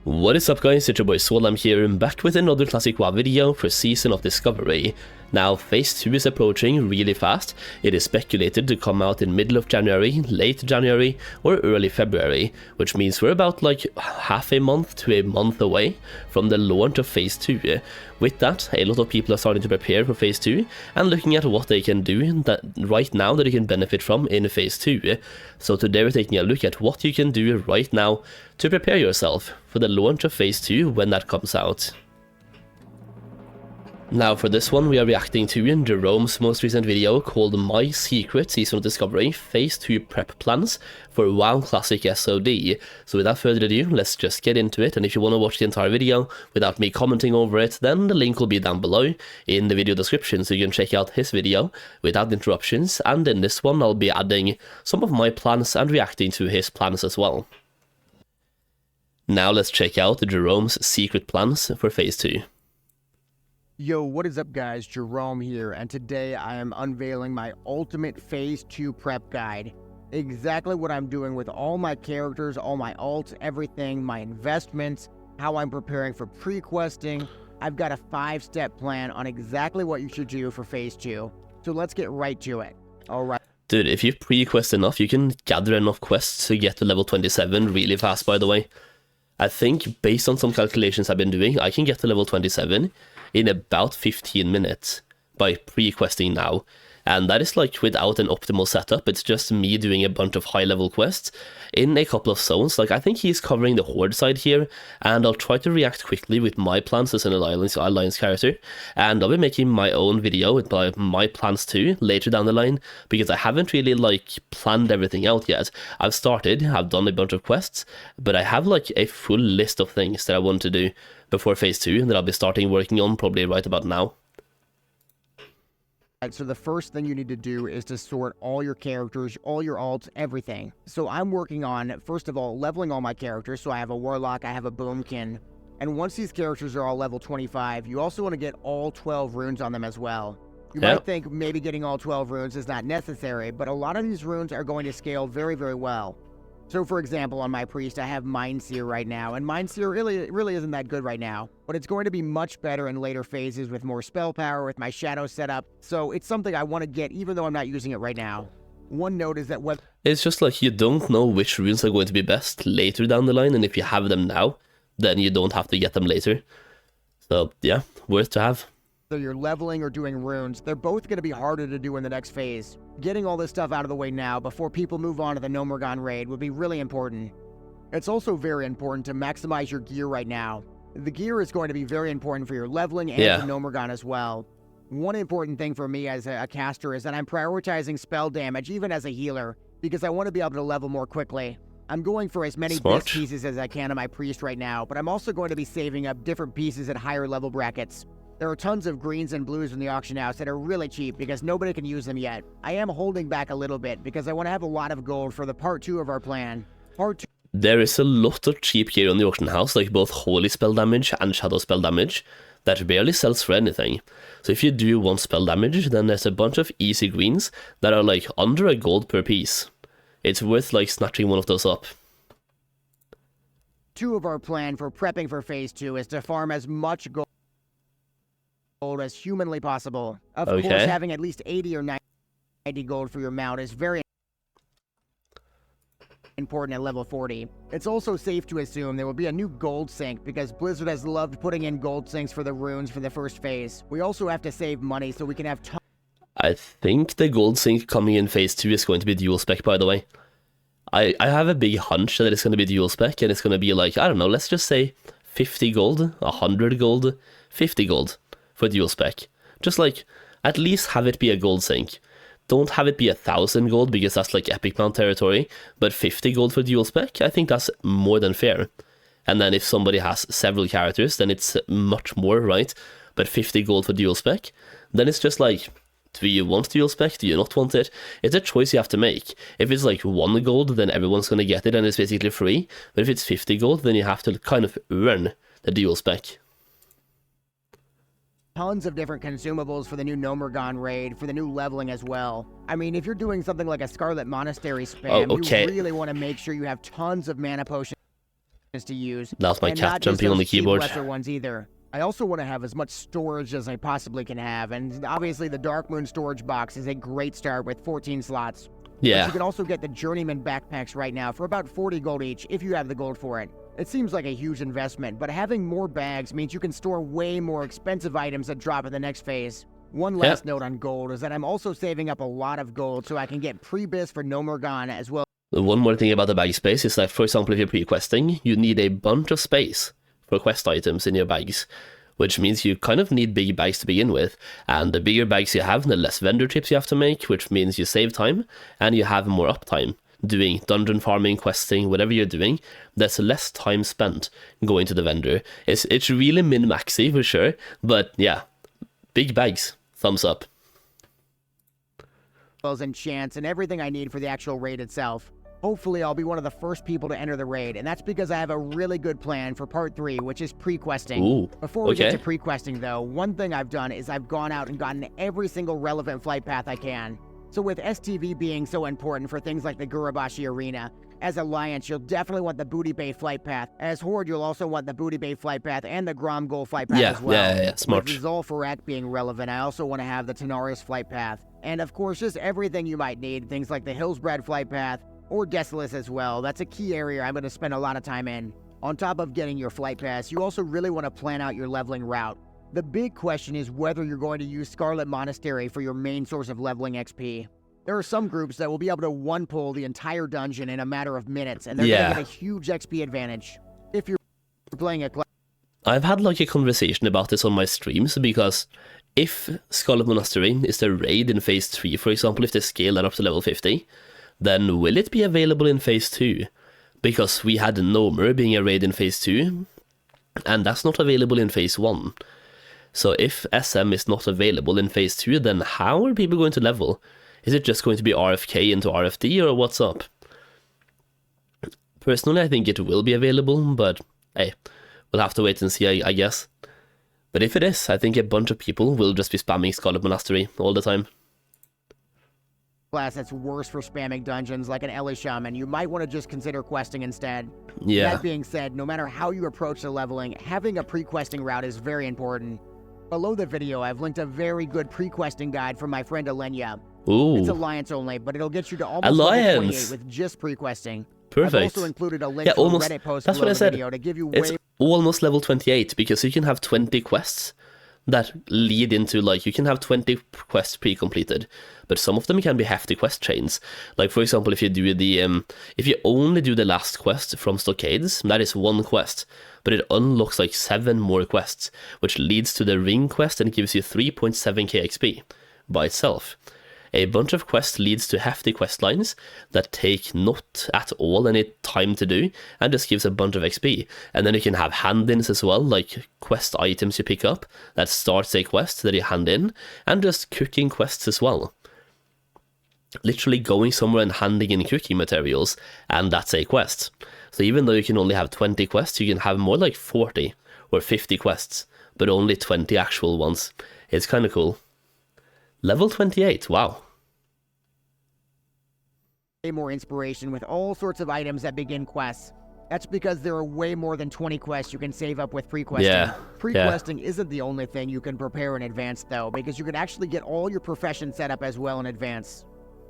What is up guys, it's your boy Solheim here, back with another classic WoW video for Season of Discovery. Now Phase 2 is approaching really fast. It is speculated to come out in middle of January, late January or early February, which means we're about like half a month to a month away from the launch of Phase 2. With that, a lot of people are starting to prepare for Phase 2 and looking at what they can do that right now that you can benefit from in Phase 2. So today we're taking a look at what you can do right now to prepare yourself for the launch of Phase 2 when that comes out. Now for this one we are reacting to Jerome's most recent video called My Secret Season of Discovery Phase 2 Prep Plans for WoW Classic SOD. So without further ado, let's just get into it, and if you want to watch the entire video without me commenting over it, then the link will be down below in the video description so you can check out his video without interruptions, and in this one I'll be adding some of my plans and reacting to his plans as well. Now let's check out Jerome's secret plans for Phase 2. Yo, what is up guys, Jerome here, and today I am unveiling my ultimate Phase 2 prep guide. Exactly what I'm doing with all my characters, all my alts, everything, my investments, how I'm preparing for pre-questing. I've got a 5-step plan on exactly what you should do for Phase 2. So let's get right to it. Alright. Dude, if you pre-quest enough, you can gather enough quests to get to level 27 really fast, by the way. I think, based on some calculations I've been doing, I can get to level 27 in about 15 minutes by pre-questing now. And that is like without an optimal setup. It's just me doing a bunch of high-level quests in a couple of zones. Like, I think he's covering the Horde side here, and I'll try to react quickly with my plans as an Alliance character. And I'll be making my own video with my plans too later down the line, because I haven't really like planned everything out yet. I've done a bunch of quests, but I have like a full list of things that I want to do before Phase 2 that I'll be starting working on probably right about now. So the first thing you need to do is to sort all your characters, all your alts, everything. So I'm working on, first of all, leveling all my characters. So I have a Warlock, I have a Boomkin. And once these characters are all level 25, you also want to get all 12 runes on them as well. You might think maybe getting all 12 runes is not necessary, but a lot of these runes are going to scale very, very well. So for example, on my priest, I have Mindseer right now, and Mindseer really isn't that good right now, but it's going to be much better in later phases with more spell power, with my shadow setup, so it's something I want to get even though I'm not using it right now. One note is that it's just like you don't know which runes are going to be best later down the line, and if you have them now, then you don't have to get them later. So yeah, worth to have. Whether you're leveling or doing runes, they're both going to be harder to do in the next phase. Getting all this stuff out of the way now before people move on to the Gnomeregan raid would be really important. It's also very important to maximize your gear right now. The gear is going to be very important for your leveling and the Gnomeregan as well. One important thing for me as a caster is that I'm prioritizing spell damage even as a healer, because I want to be able to level more quickly. I'm going for as many disc pieces as I can on my priest right now, but I'm also going to be saving up different pieces at higher level brackets. There are tons of greens and blues in the auction house that are really cheap because nobody can use them yet. I am holding back a little bit because I want to have a lot of gold for the part 2 of our plan. Part 2. There is a lot of cheap gear in the auction house, like both holy spell damage and shadow spell damage, that barely sells for anything. So if you do want spell damage, then there's a bunch of easy greens that are like under a gold per piece. It's worth like snatching one of those up. 2 of our plan for prepping for Phase 2 is to farm as much gold as humanly possible. Of course, having at least 80 or 90 gold for your mount is very important at level 40. It's also safe to assume there will be a new gold sink because Blizzard has loved putting in gold sinks for the runes for the first phase. We also have to save money so we can have I think the gold sink coming in Phase 2 is going to be dual spec, by the way. I have a big hunch that it's going to be dual spec, and it's going to be like, I don't know, let's just say 50 gold, 100 gold, 50 gold for dual spec. Just like, at least have it be a gold sink. Don't have it be 1,000 gold because that's like epic mount territory, but 50 gold for dual spec, I think that's more than fair. And then if somebody has several characters, then it's much more, right? But 50 gold for dual spec, then it's just like, do you want dual spec? Do you not want it? It's a choice you have to make. If it's like 1 gold, then everyone's going to get it and it's basically free. But if it's 50 gold, then you have to kind of earn the dual spec. Tons of different consumables for the new Gnomeregan raid, for the new leveling as well. I mean, if you're doing something like a Scarlet Monastery spam, you really want to make sure you have tons of mana potions to use. That's my and cat not just jumping on the those cheap keyboard. lesser ones either. I also want to have as much storage as I possibly can have, and obviously the Dark Moon storage box is a great start with 14 slots. Yeah. But you can also get the Journeyman backpacks right now for about 40 gold each if you have the gold for it. It seems like a huge investment, but having more bags means you can store way more expensive items that drop in the next phase. One last note on gold is that I'm also saving up a lot of gold so I can get pre-bis for No Morgan as well. One more thing about the bag space is that, for example, if you're pre-questing, you need a bunch of space for quest items in your bags, which means you kind of need big bags to begin with, and the bigger bags you have, the less vendor trips you have to make, which means you save time, and you have more uptime. Doing dungeon farming, questing, whatever you're doing, there's less time spent going to the vendor. It's really min-maxy for sure, but yeah, big bags, thumbs up. And chance and everything I need for the actual raid itself. Hopefully I'll be one of the first people to enter the raid, and that's because I have a really good plan for part 3, which is pre-questing. Ooh, Before we get to pre-questing though, one thing I've done is I've gone out and gotten every single relevant flight path I can. So with STV being so important for things like the Gurabashi Arena, as Alliance you'll definitely want the Booty Bay flight path. As Horde you'll also want the Booty Bay flight path and the Grom Goal flight path as well. Yeah, smart. With Zolfarak being relevant, I also want to have the Tanaris flight path. And of course just everything you might need, things like the Hillsbred flight path, or Desolus as well. That's a key area I'm going to spend a lot of time in. On top of getting your flight pass, you also really want to plan out your leveling route. The big question is whether you're going to use Scarlet Monastery for your main source of leveling XP. There are some groups that will be able to one-pull the entire dungeon in a matter of minutes, and they're going to get a huge XP advantage. If you're playing a class... I've had like a conversation about this on my streams, because if Scarlet Monastery is the raid in phase 3, for example, if they scale that up to level 50, then will it be available in phase 2? Because we had Nomer being a raid in phase 2, and that's not available in phase 1. So if SM is not available in phase 2, then how are people going to level? Is it just going to be RFK into RFD, or what's up? Personally, I think it will be available, but hey, we'll have to wait and see, I guess. But if it is, I think a bunch of people will just be spamming Scarlet Monastery all the time. Class that's worse for spamming dungeons like an Ellie Shaman, you might want to just consider questing instead. Yeah. That being said, no matter how you approach the leveling, having a pre-questing route is very important. Below the video, I've linked a very good pre-questing guide from my friend Alenia. Ooh. It's Alliance only, but it'll get you to almost level 28 with just pre-questing. Perfect. I've also included a link to a Reddit post below the video to give you it's almost level 28, because you can have 20 quests that lead into, like, you can have 20 quests pre-completed, but some of them can be hefty quest chains. Like, for example, if you do the, if you only do the last quest from Stockades, that is one quest, but it unlocks like 7 more quests, which leads to the ring quest and gives you 3.7k XP by itself. A bunch of quests leads to hefty quest lines that take not at all any time to do and just gives a bunch of XP. And then you can have hand-ins as well, like quest items you pick up that starts a quest that you hand in, and just cooking quests as well. Literally going somewhere and handing in cooking materials, and that's a quest. So even though you can only have 20 quests, you can have more like 40 or 50 quests, but only 20 actual ones. It's kind of cool. Level 28, wow. More inspiration with all sorts of items that begin quests. That's because there are way more than 20 quests you can save up with pre-questing. Yeah. Pre-questing isn't the only thing you can prepare in advance though, because you can actually get all your profession set up as well in advance.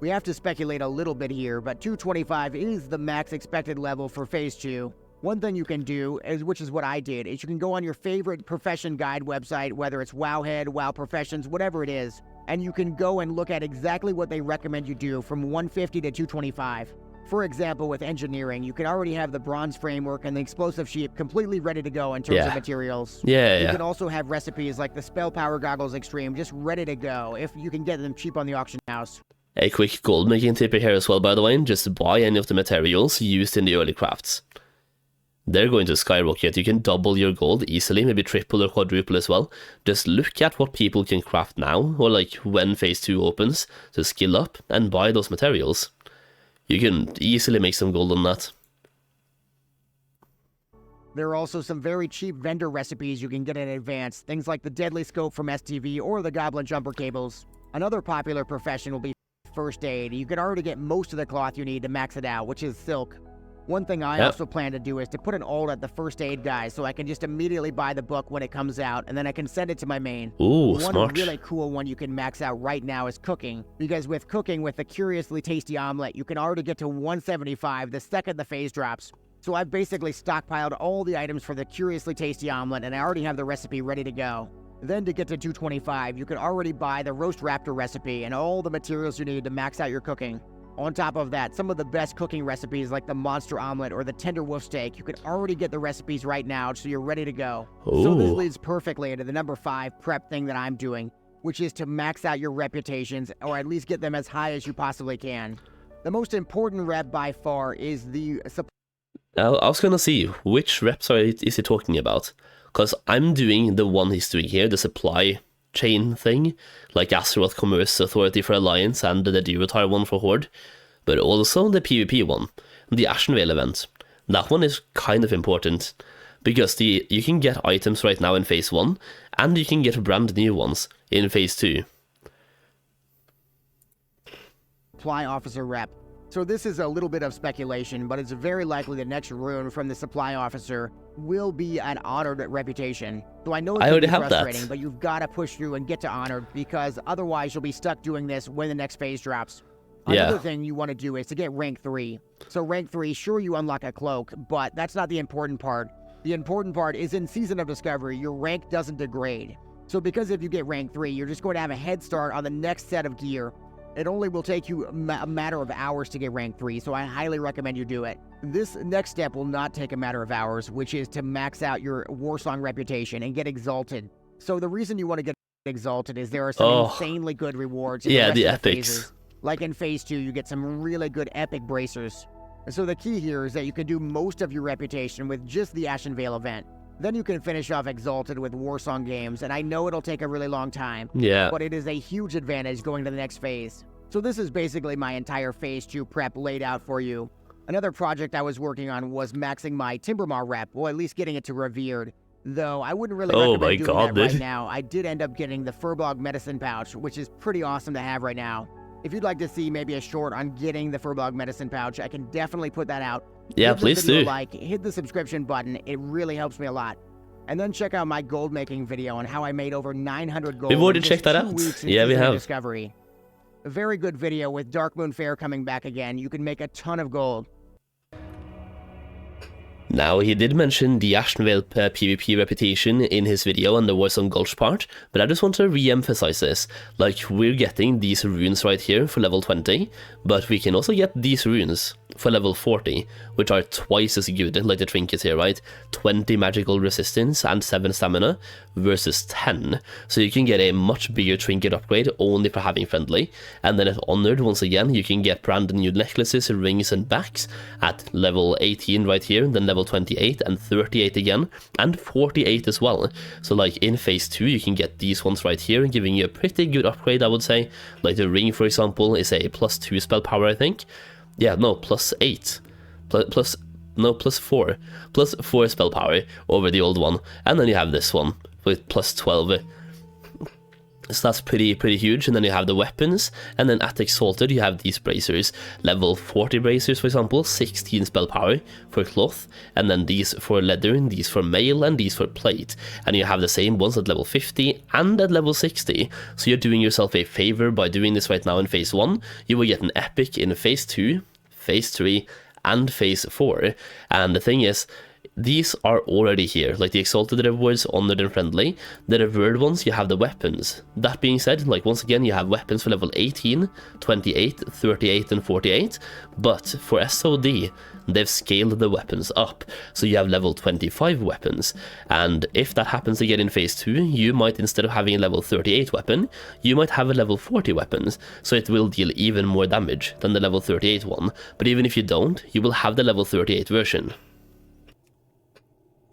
We have to speculate a little bit here, but 225 is the max expected level for phase 2. One thing you can do, which is what I did, is you can go on your favorite profession guide website, whether it's Wowhead, WoW Professions, whatever it is, and you can go and look at exactly what they recommend you do from 150 to 225. For example, with engineering, you can already have the bronze framework and the explosive sheep completely ready to go in terms of materials. You can also have recipes like the Spell Power Goggles Extreme just ready to go if you can get them cheap on the auction house. A quick gold making tip here as well, by the way, just buy any of the materials used in the early crafts. They're going to skyrocket. You can double your gold easily, maybe triple or quadruple as well. Just look at what people can craft now, or like when phase 2 opens, to skill up and buy those materials. You can easily make some gold on that. There are also some very cheap vendor recipes you can get in advance, things like the Deadly Scope from STV or the Goblin Jumper Cables. Another popular profession will be first aid. You can already get most of the cloth you need to max it out, which is silk. One thing I also plan to do is to put an alt at the first aid guy so I can just immediately buy the book when it comes out, and then I can send it to my main. Ooh, one smart. really cool one you can max out right now is cooking, because with cooking with the Curiously Tasty Omelet, you can already get to 175 the second the phase drops. So I've basically stockpiled all the items for the Curiously Tasty Omelet, and I already have the recipe ready to go. Then to get to 225, you can already buy the Roast Raptor recipe and all the materials you need to max out your cooking. On top of that, some of the best cooking recipes like the Monster Omelet or the Tender Wolf Steak, you can already get the recipes right now, so you're ready to go. Ooh. So this leads perfectly into the number 5 prep thing that I'm doing, which is to max out your reputations, or at least get them as high as you possibly can. The most important rep by far is the supply. I was gonna see, which reps is he talking about? Because I'm doing the one he's doing here, the supply chain thing, like Azeroth Commerce Authority for Alliance and the Durotar one for Horde, but also the PvP one, the Ashenvale event. That one is kind of important, because you can get items right now in Phase 1, and you can get brand new ones in Phase 2. Supply officer rep. So this is a little bit of speculation, but it's very likely the next rune from the supply officer will be an honored reputation. So I know it's already be have frustrating, that. but you've got to push through and get to honored, because otherwise you'll be stuck doing this when the next phase drops. Another thing you want to do is to get rank 3. So rank 3, sure, you unlock a cloak, but that's not the important part. The important part is in Season of Discovery, your rank doesn't degrade. So because if you get rank 3, you're just going to have a head start on the next set of gear. It only will take you a matter of hours to get rank 3, so I highly recommend you do it. This next step will not take a matter of hours, which is to max out your Warsong reputation and get exalted. So the reason you want to get exalted is there are some insanely good rewards in the rest of the epics. phases. Like in Phase 2, you get some really good epic bracers. And so the key here is that you can do most of your reputation with just the Ashenvale event. Then you can finish off Exalted with Warsong games, and I know it'll take a really long time, but it is a huge advantage going to the next phase. So this is basically my entire Phase 2 prep laid out for you. Another project I was working on was maxing my Timbermaw rep, or at least getting it to Revered. Though I wouldn't really recommend doing that right now. I did end up getting the Furbog Medicine Pouch, which is pretty awesome to have right now. If you'd like to see maybe a short on getting the Furbog Medicine Pouch, I can definitely put that out. Yeah, please do. Hit the subscription button. It really helps me a lot. And then check out my gold making video on how I made over 900 gold. We've already checked that out. Yeah, we have. Discovery. A very good video with Darkmoon Fair coming back again. You can make a ton of gold. Now, he did mention the Ashenvale PvP reputation in his video on the Warzone Gulch part, but I just want to re-emphasize this. Like, we're getting these runes right here for level 20, but we can also get these runes for level 40, which are twice as good, like the trinkets here, right? 20 magical resistance and 7 stamina versus 10. So you can get a much bigger trinket upgrade only for having friendly. And then at Honored, once again, you can get brand new necklaces, rings and backs at level 18 right here, then level 28 and 38 again, and 48 as well. So like in Phase 2, you can get these ones right here, giving you a pretty good upgrade, I would say. Like the ring, for example, is a +2 spell power, I think. Yeah, no, +8. Plus 4. +4 spell power over the old one. And then you have this one with +12. So that's pretty huge. And then you have the weapons, and then at Exalted you have these bracers, level 40 bracers, for example, 16 spell power for cloth, and then these for leather, and these for mail, and these for plate. And you have the same ones at level 50 and at level 60. So you're doing yourself a favor by doing this right now in Phase 1. You will get an epic in Phase 2, Phase 3, and Phase 4. And the thing is, these are already here, like the Exalted rewards, Honored and Friendly. The Revered ones, you have the weapons. That being said, like once again, you have weapons for level 18, 28, 38 and 48, but for SOD, they've scaled the weapons up, so you have level 25 weapons, and if that happens again in Phase 2, you might, instead of having a level 38 weapon, you might have a level 40 weapons, so it will deal even more damage than the level 38 one, but even if you don't, you will have the level 38 version.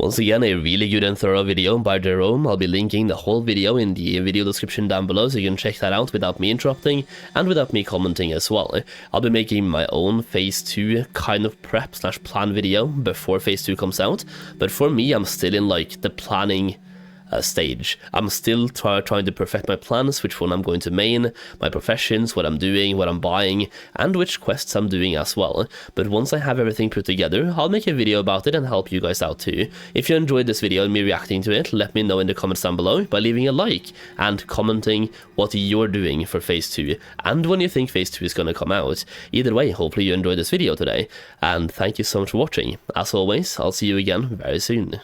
Once again, a really good and thorough video by Jerome. I'll be linking the whole video in the video description down below, so you can check that out without me interrupting and without me commenting as well. I'll be making my own Phase 2 kind of prep / plan video before Phase 2 comes out, but for me, I'm still in like the planning stage. I'm still trying to perfect my plans, which one I'm going to main, my professions, what I'm doing, what I'm buying, and which quests I'm doing as well. But once I have everything put together, I'll make a video about it and help you guys out too. If you enjoyed this video and me reacting to it, let me know in the comments down below by leaving a like and commenting what you're doing for Phase 2 and when you think Phase 2 is going to come out. Either way, hopefully you enjoyed this video today, and thank you so much for watching. As always, I'll see you again very soon.